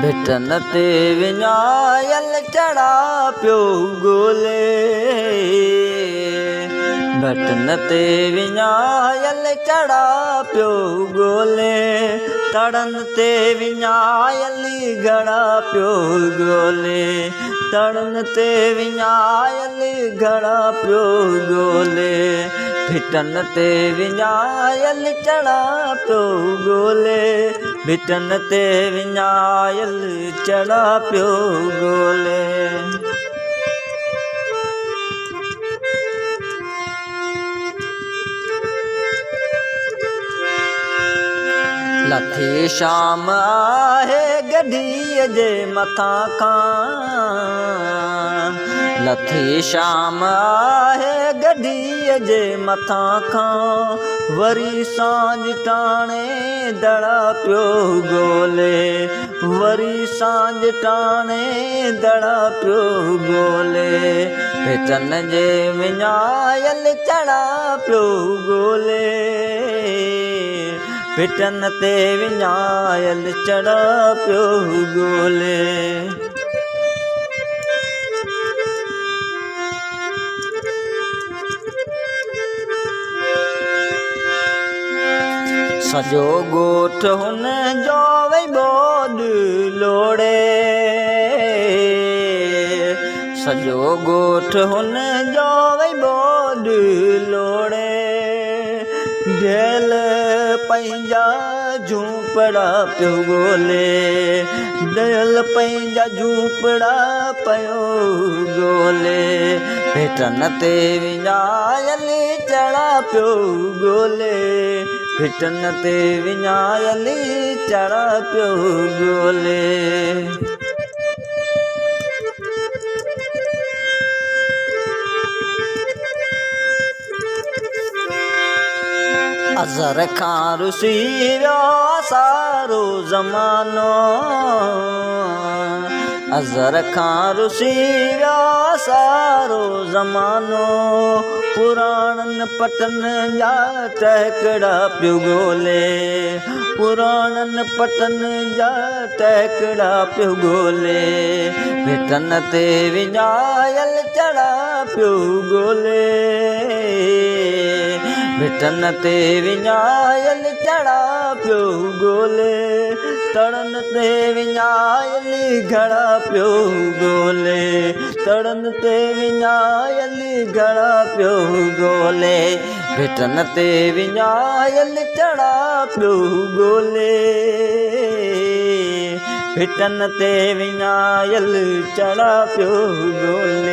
भिटन ते विञायल चढ़ा पियो गोले। भिटन ते विञायल चढ़ा पियो गोले। तड़न ते विञायल घड़ा पियो गोले। तड़न ते विञायल घड़ा पियो गोले। भिटन ते विञायल चढ़ा पियो गोले। भिटन ते विञायल चढ़ा पियो गोले। लथी शाम आहे गढ़ीअ जे मथां खां। लथी शाम आहे गढ़ीअ जे मथां खां। वरी सांझ टाणे दड़ा पियो गोले। वरी सांझ टाणे दड़ा पियो गोले। भिटन जे विञायल चढ़ा पियो गोले। भिटन ते विञायल चढ़ा पियो गोले। सजो गोठ हुन जो वई बोड लोड़े। सजो गोठ हुन जो वई बोड लोड़े। ढेल पंहिंजा झूंपड़ा पियो गोले। ढेल पंहिंजा झूंपड़ा पियो गोले। भिटन ते विञायल चढ़ा पियो गोले। भिटन ते विञायल चढ़ा पियो गोले। अज़र खां रुसी वियो सारो ज़मानो। अज़र खां रुसी वियो सारो ज़मानो। पुराणन पटन जा टहकड़ा पियो गोले। पुराणन पटन जा टहकड़ा पियो गोले। भिटन ते विञायल चढ़ा पियो गोले। भिटन ते विञायल चढ़ा पियो गोले। तड़न ते विञायल घड़ा पियो गोले। तड़न ते विञायल घड़ा पियो गोले। भिटन ते विञायल चढ़ा पियो गोले। भिटन ते विञायल चढ़ा पियो गोले।